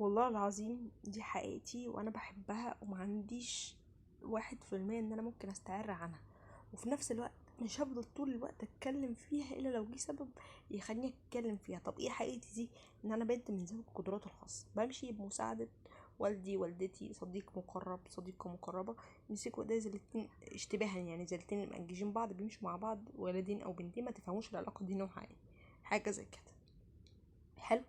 والله العظيم دي حقيقتي وانا بحبها وما عنديش 1% ان انا ممكن استعر عنها. وفي نفس الوقت مش هفضل طول الوقت اتكلم فيها الا لو جه سبب يخليني اتكلم فيها. طب ايه حقيقتي دي؟ ان انا بنت من ذوي القدرات الخاصه، بمشي بمساعده والدي، والدتي، صديق مقرب، صديقه مقربه، يمسكوا ايديا زي الاتنين اشتباها، يعني زي الاتنين مأنججين بعض بيمشوا مع بعض، ولدين او بنتين، ما تفهموش العلاقه دي نوعها ايه، حاجه زي كده. حلو.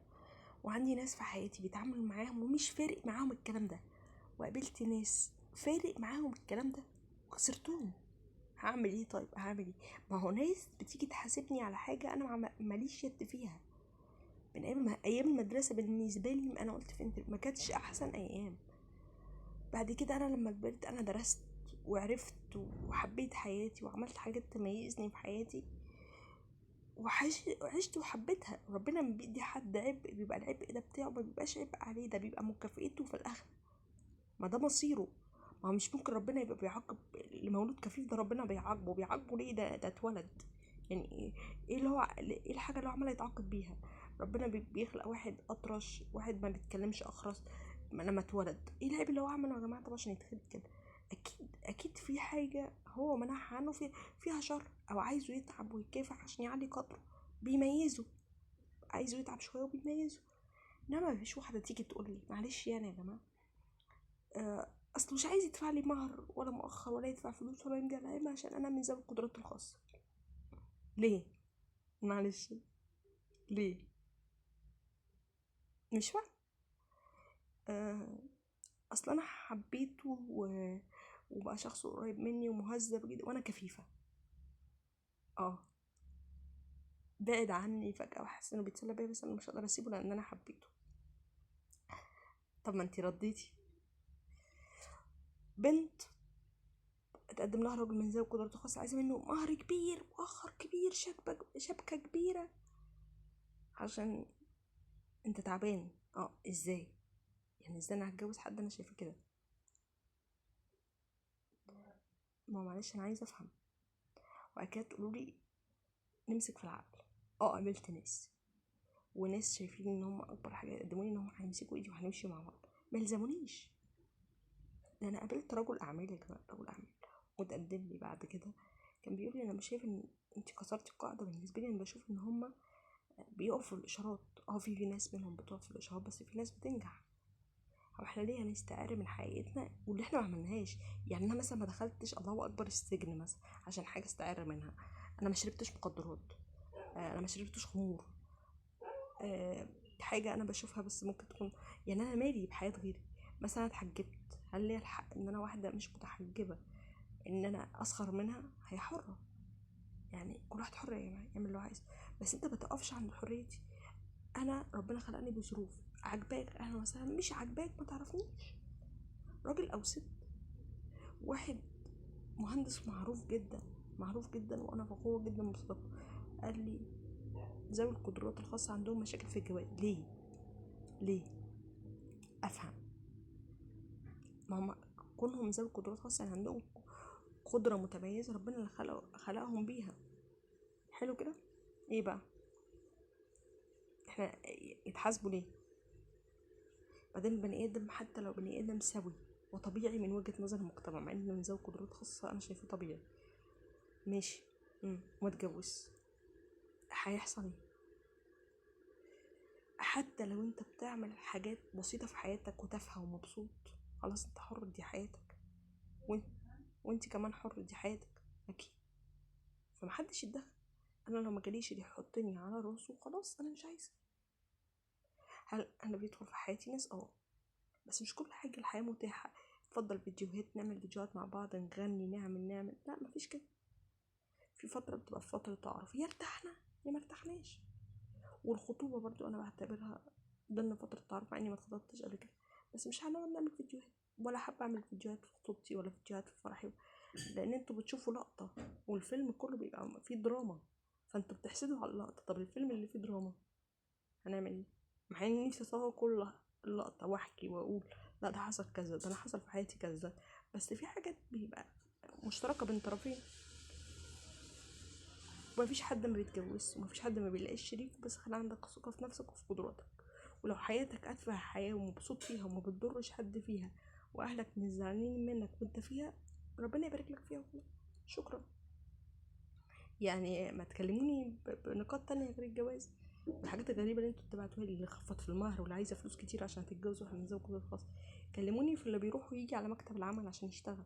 وعندي ناس في حياتي بيتعاملوا معاهم ومش فارق معاهم الكلام ده، وقابلت ناس فارق معاهم الكلام ده وخسرتهم. هعمل ايه؟ طيب هعمل ايه؟ ما هو ناس بتيجي تحاسبني على حاجه انا ماليش يد فيها. من ايام المدرسه بالنسبه لي انا قلت ما كانتش احسن ايام. بعد كده انا لما كبرت انا درست وعرفت وحبيت حياتي وعملت حاجات تميزني في حياتي وعشت وحبيتها. ربنا لما بيدي حد عبء بيبقى العبء ده بتاعه ما بيبقاش عبء عليه، ده بيبقى مكافئته في الاخر، ما ده مصيره. ما هو مش ممكن ربنا يبقى بيعاقب اللي مولود كفيف، ده ربنا بيعاقبه ليه؟ ده اتولد. يعني ايه اللي هو ايه الحاجه اللي هو عمال يتعاقب بيها؟ ربنا بيخلق واحد اطرش، واحد ما بيتكلمش اخرس لما اتولد، ايه العيب اللي هو عمله يا جماعه؟ طب عشان يتخلق كده اكيد في حاجه هو منعها عنه، فيها شر، او عايزه يتعب ويكافح عشان يعلي قدره، بيميزه، عايزه يتعب شويه وبيميزه. انما مفيش واحده تيجي تقول لي معلش يعني يا جماعه، اصل مش عايز يدفع لي مهر ولا مؤخر ولا يدفع فلوس ولا يمضي على قايمه عشان انا من ذوي القدرات الخاصه. ليه؟ معلش، ليه؟ مش فاهم. آه اصل انا حبيته وبقى شخص قريب مني ومهذب جدا وانا كفيفه. اه بعد عني فجاه وحاسس انه بيتسلى بيا، بس انا مش هقدر اسيبه لان انا حبيته. طب ما انتي رديتي. بنت اتقدم لها راجل من ذوي القدرات الخاصه عايزه منه مهر كبير، مؤخر كبير، شبكه كبيره، عشان انت تعبان. ازاي؟ يعني ازاي انا هتجوز حد انا شايفه كده؟ ما معلش انا عايزه افهم. وبعد كده تقولوا لي نمسك في العقل. قابلت ناس وناس شايفين ان هم اكبر حاجه يقدموا لي ان هم هيمسكوا ايدي وهنمشي مع بعض، ما يلزمونيش. ده انا قابلت رجل اعمال يا جماعه، رجل اعمال وتقدم لي بعد كده كان بيقول لي انا مش شايف ان انت كسرتي القاعده. بالنسبه لي انا بشوف ان هم بيقفوا في الاشارات. في ناس منهم بتقف في الاشارات، بس في ناس بتنجح. هو احنا ليه هنستعر من حقيقتنا واللي احنا ما عملناهاش؟ يعني انا مثلا ما دخلتش الله اكبر السجن مثلا عشان حاجه استعر منها. انا ما شربتش مخدرات، انا ما شربتش خمور. حاجه انا بشوفها بس ممكن تكون، يعني انا مالي بحياه غيري. مثلا أنا اتحجبت، هل ليا الحق ان انا واحده مش متحجبه ان انا اسخر منها؟ هي حره، يعني كل واحد حر يا جماعه يعمل اللي هو عايزه، بس انت ما تقفش عند حريتي. انا ربنا خلقني بظروف، عجباك اهلا وسهلا، مش عجباك ما تعرفنيش. راجل او ست، واحد مهندس معروف جدا، معروف جدا وانا فخورة جدا بصدقه، قال لي ذوي القدرات الخاصة عندهم مشاكل في الجواز. ليه؟ افهم. ما هم كونهم ذوي قدرات خاصة يعني عندهم قدرة متميزة ربنا اللي خلقهم بيها. حلو كده. ايه بقى؟ احنا يتحاسبوا ليه؟ بعدين البني ادم حتى لو بني ادم سوي وطبيعي من وجهة نظر المجتمع، مع انه من ذوي قدرات خاصة انا شايفه طبيعي، ماشي، وما اتجوز، هيحصل ايه؟ حتى لو انت بتعمل حاجات بسيطة في حياتك وتافهة ومبسوط، خلاص انت حر، دي حياتك، وانت, وانت كمان حر، دي حياتك اكيد. فمحدش يتدخل. انا لو ما جاليش اللي يحطني على راسه خلاص انا مش عايزة. هل انا بيدخل في حياتي ناس؟ بس مش كل حاجة الحياة متاحة. اتفضل فيديوهات، نعمل فيديوهات مع بعض، نغني، نعمل، لا مفيش كده. في فترة بتبقى في فترة تعرف، يا ارتحنا يا ما ارتحناش. والخطوبة برضو انا بعتبرها ضمن فترة تعرف، مع اني ما اتخطبتش قبل كده، بس مش هنقعد نعمل فيديوهات، ولا حابة اعمل فيديوهات في خطوبتي ولا فيديوهات في فرحي، لان انتوا بتشوفوا لقطة والفيلم كله بيبقى فيه دراما، فانتوا بتحسدوا على اللقطة. طب الفيلم اللي فيه دراما هنعمل ايه؟ مع اني نفسي اصور كل اللقطة واحكي واقول لا ده حصل كذا، ده انا حصل في حياتي كذا، بس في حاجات بيبقى مشتركة بين طرفين. ومفيش حد ما بيتجوز ومفيش حد ما بيلاقيش شريك، بس خلي عندك ثقة في نفسك وفي قدراتك، ولو حياتك اتفه حياه ومبسوط فيها وما بتضرش حد فيها واهلك مش زعلانين منك وانت فيها، ربنا يبارك لك فيها والله. شكرا. يعني ما تكلموني بنقاط تانية غير الجواز والحاجات الغريبة اللي انتوا بتبعتوها لي، اللي خفض في المهر واللي عايزة فلوس كتير عشان تتجوز واحد من ذوي الخاص. كلموني في اللي بيروح ويجي على مكتب العمل عشان يشتغل.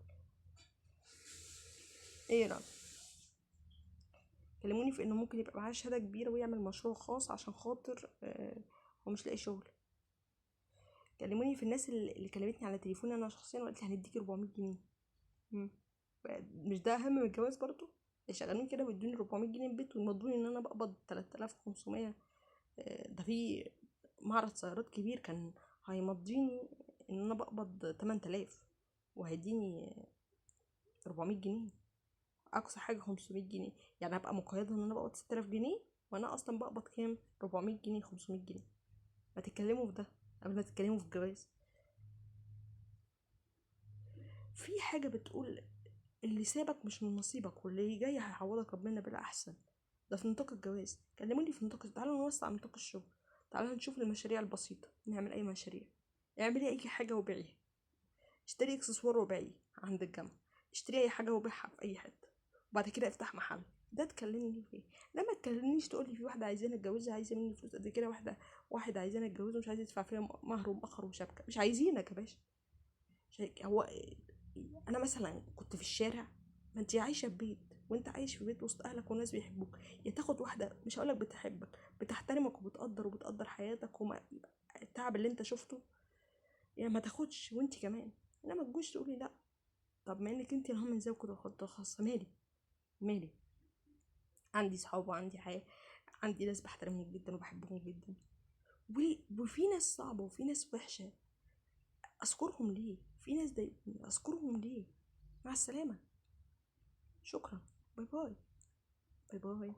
ايه رأيك؟ كلموني في انه ممكن يبقى معاه شهادة كبيرة ويعمل مشروع خاص عشان خاطر هو مش لاقي شغل. كلموني في الناس اللي كلمتني على تليفوني انا شخصيا وقالت لي هنديكي 400 جنيه. مم. مش ده اهم من الجواز برضو؟ يشغلوني كده ويدوني 400 جنيه البيت ويمضوني ان انا بقبض 3500. ده في معرض سيارات كبير كان هيمضيني ان انا بقبض 8000 وهيديني 400 جنيه. اقصى حاجه 500 جنيه، يعني ابقى مقيده ان انا بقبض 6000 جنيه وانا اصلا بقبض كام؟ 400 جنيه 500 جنيه. ما تتكلموا في ده قبل ما تتكلموا في الجواز. في حاجه بتقول اللي سابك مش من نصيبك واللي جاي هيعوضك ربنا بالاحسن. ده في نطاق الجواز. كلموني في نطاق، تعالوا نوسع نطاق الشغل. تعالوا نشوف المشاريع البسيطه، نعمل اي مشاريع. اعملي اي حاجه وبيعيها. اشتري اكسسوار وبيعيه عند الجامعه. اشتري اي حاجه وبيعها في اي حته وبعد كده افتح محل. ده تكلمني فيه. لما تكلمنيش تقولي في واحده عايزاني اتجوزها عايزه مني فلوس قد كده، واحد عايزاني اتجوزه مش عايز يدفع فيها مهر ومؤخر وشبكه. مش عايزينك يا باشا. هو انا مثلا كنت في الشارع، ما انت عايشه في بيت وانت عايش في بيت وسط اهلك وناس بيحبوك. يا تاخد واحده مش هقولك بتحبك، بتحترمك وبتقدر حياتك وما التعب اللي انت شفته، يا ما تاخدش وانت كمان. انما تجوش تقولي لا. طب ما انك انت الهم ازاي كده خطه خاصه؟ مالي. عندي صحاب وعندي حياه، عندي ناس بحترمهم جدا وبحبهم جدا. وفي ناس صعبه وفي ناس وحشه، اذكرهم ليه؟ في ناس ضايقوني اذكرهم ليه؟ مع السلامه. شكرا. باي باي. باي باي.